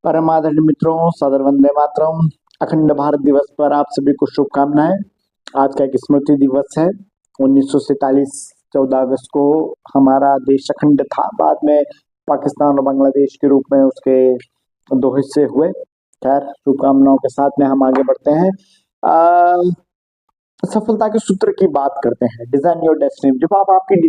परमादरणीय मित्रों, सदर वंदे मातरम। अखंड भारत दिवस पर आप सभी को शुभकामनाएं। आज का एक स्मृति दिवस है। 1947 14 अगस्त को हमारा देश अखंड था। बाद में पाकिस्तान और बांग्लादेश के रूप में उसके दो हिस्से हुए। खैर, शुभकामनाओं के साथ में हम आगे बढ़ते हैं। सफलता के सूत्र की बात करते हैं। Design your destiny. जब आप आपकी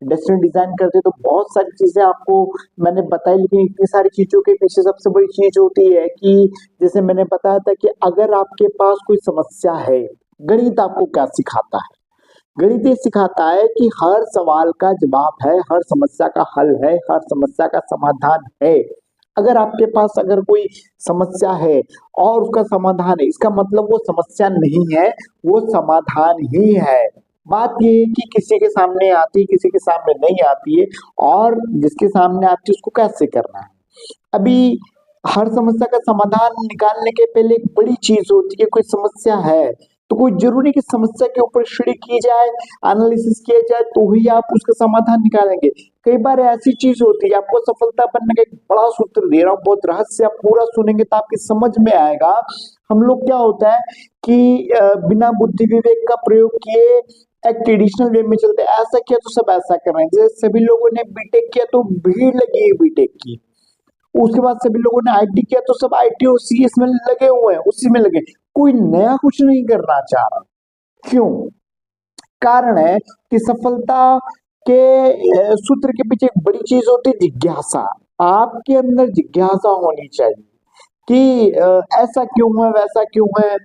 डेस्टिनी डिजाइन करते हैं तो बहुत सारी चीजें आपको मैंने बताई, लेकिन इतनी सारी चीजों के पीछे सबसे बड़ी चीज होती है कि जैसे मैंने बताया था कि अगर आपके पास कोई समस्या है, गणित आपको क्या सिखाता है? गणित ये सिखाता है कि हर सवाल का जवाब है, हर समस्या का हल है, हर समस्या का समाधान है। अगर आपके पास अगर कोई समस्या है और उसका समाधान है, इसका मतलब वो समस्या नहीं है, वो समाधान ही है। बात ये है कि किसी के सामने आती है, किसी के सामने नहीं आती है, और जिसके सामने आती है उसको कैसे करना है। अभी हर समस्या का समाधान निकालने के पहले एक बड़ी चीज होती है। कोई समस्या है तो कोई जरूरी कि समस्या के ऊपर स्टडी की जाए, एनालिसिस किया जाए, तो ही आप उसका समाधान निकालेंगे। कई बार ऐसी चीज होती है, आपको सफलता बनने का एक बड़ा सूत्र दे रहा हूँ, बहुत रहस्य, आप पूरा सुनेंगे तो आपकी समझ में आएगा। हम लोग क्या होता है कि बिना बुद्धि विवेक का प्रयोग किए एक ट्रेडिशनल वे में चलते, ऐसा किया तो सब ऐसा कर रहे हैं। जैसे सभी लोगों ने बीटेक किया तो भीड़ लगी है बीटेक की, उसके बाद सभी लोगों ने आईटी किया तो सब आईटी और सीएस में लगे हुए हैं, उसी में लगे, कोई नया कुछ नहीं करना चाह रहा। क्यों? कारण है कि सफलता के सूत्र के पीछे एक बड़ी चीज होती है जिज्ञासा। आपके अंदर जिज्ञासा होनी चाहिए कि ऐसा क्यों है, वैसा क्यों है।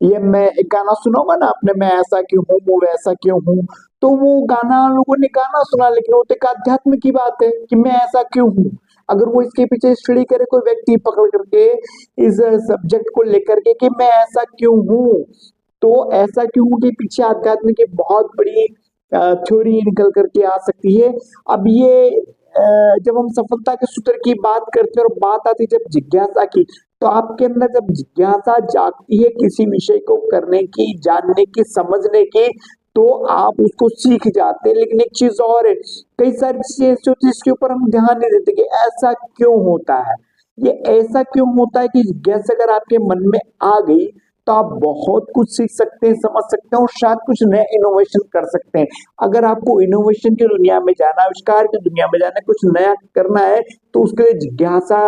ये मैं एक गाना सुना होगा ना आपने, मैं ऐसा क्यों हूँ, वो वैसा क्यों हूँ। तो वो गाना, लोगों ने गाना सुना, लेकिन वो तो एक अध्यात्म की बात है कि मैं ऐसा क्यों हूँ। अगर वो इसके पीछे स्टडी करे कोई व्यक्ति पकड़ करके इस सब्जेक्ट को लेकर के कि मैं ऐसा क्यों हूँ, तो ऐसा क्यों हूँ के पीछे अध्यात्म की बहुत बड़ी थ्योरी निकल करके आ सकती है। अब ये जब हम सफलता के सूत्र की बात करते हैं और बात आती है जब जिज्ञासा की, तो आपके अंदर जब जिज्ञासा जागती है किसी विषय को करने की, जानने की, समझने की, तो आप उसको सीख जाते हैं। लेकिन एक चीज और है, कई सारी चीजें ऐसी होती है जिसके ऊपर हम ध्यान नहीं देते कि ऐसा क्यों होता है। ये ऐसा क्यों होता है कि जिज्ञासा अगर आपके मन में आ गई तो आप बहुत कुछ सीख सकते हैं, समझ सकते हैं और शायद कुछ नया इनोवेशन कर सकते हैं। अगर आपको इनोवेशन की दुनिया में जाना, आविष्कार की दुनिया में जाना, कुछ नया करना है, तो उसके लिए जिज्ञासा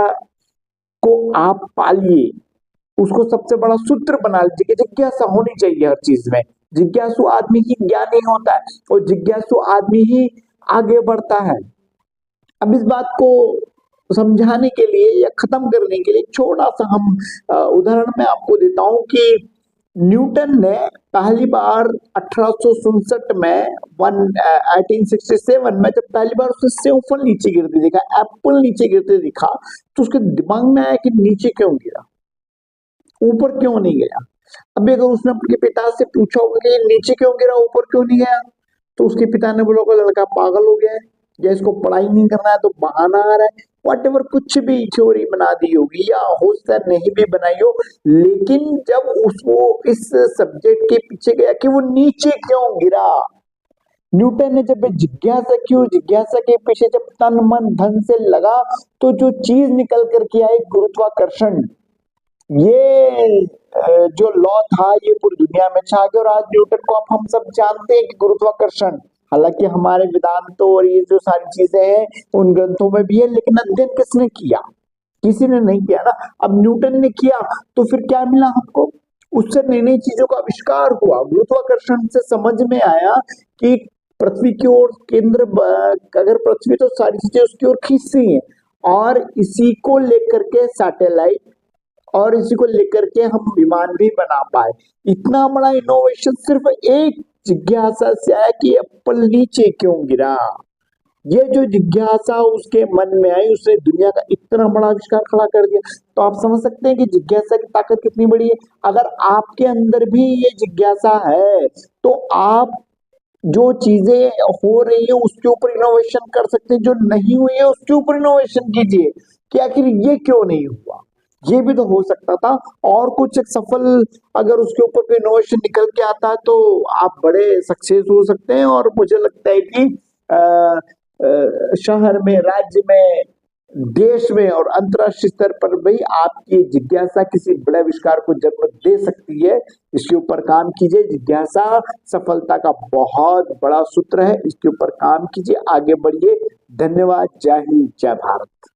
को आप पालिए, उसको सबसे बड़ा सूत्र बना लीजिए कि जिज्ञासा होनी चाहिए हर चीज में। जिज्ञासु आदमी ही ज्ञानी होता है और जिज्ञासु आदमी ही आगे बढ़ता है। अब इस बात को समझाने के लिए या खत्म करने के लिए छोटा सा हम उदाहरण मैं आपको देता हूं कि न्यूटन ने पहली बार 1867 में 1867 में जब पहली बार उसने सेब फल नीचे गिरते देखा, एप्पल नीचे गिरते दिखा, तो उसके दिमाग में आया कि नीचे क्यों गिरा, ऊपर क्यों नहीं गया। अब अगर उसने अपने पिता से पूछा होगा कि नीचे क्यों गिरा, ऊपर क्यों नहीं गया, तो उसके पिता ने बोला होगा लड़का पागल हो गया है, या इसको पढ़ाई नहीं करना है तो बहाना आ रहा है। वट एवर कुछ भी थ्योरी बना दी होगी या हो सकता है नहीं भी बनाई हो, लेकिन जब उसको इस सब्जेक्ट के पीछे गया कि वो नीचे क्यों गिरा, न्यूटन ने जब जिज्ञासा की, जिज्ञासा के पीछे जब तन मन धन से लगा, तो जो चीज निकल करके आई गुरुत्वाकर्षण, ये जो लॉ था ये पूरी दुनिया में छा गया। और आज न्यूटन को आप हम सब जानते हैं कि गुरुत्वाकर्षण, हालांकि हमारे वेदांतों और ये जो सारी चीजें हैं उन ग्रंथों में भी है, लेकिन अध्ययन किसने किया? किसी ने नहीं किया ना। अब न्यूटन ने किया तो फिर क्या मिला हमको? उससे नई नई चीजों का आविष्कार हुआ। गुरुत्वाकर्षण से समझ में आया कि पृथ्वी की ओर केंद्र, अगर पृथ्वी तो सारी चीजें उसकी ओर खींच रही है, और इसी को लेकर के सैटेलाइट और इसी को लेकर के हम विमान भी बना पाए। इतना बड़ा इनोवेशन सिर्फ एक जिज्ञासा से आया कि एप्पल नीचे क्यों गिरा। ये जो जिज्ञासा उसके मन में आई, उसने दुनिया का इतना बड़ा आविष्कार खड़ा कर दिया। तो आप समझ सकते हैं कि जिज्ञासा की ताकत कितनी बड़ी है। अगर आपके अंदर भी ये जिज्ञासा है तो आप जो चीजें हो रही है उसके ऊपर इनोवेशन कर सकते हैं, जो नहीं हुई है उसके ऊपर इनोवेशन कीजिए कि आखिर ये क्यों नहीं हुआ, ये भी तो हो सकता था। और कुछ एक सफल अगर उसके ऊपर कोई इनोवेशन निकल के आता है तो आप बड़े सक्सेस हो सकते हैं। और मुझे लगता है कि शहर में, राज्य में, देश में और अंतर्राष्ट्रीय स्तर पर भी आपकी जिज्ञासा किसी बड़े आविष्कार को जन्म दे सकती है। इसके ऊपर काम कीजिए। जिज्ञासा सफलता का बहुत बड़ा सूत्र है। इसके ऊपर काम कीजिए, आगे बढ़िए। धन्यवाद। जय हिंद, जय भारत।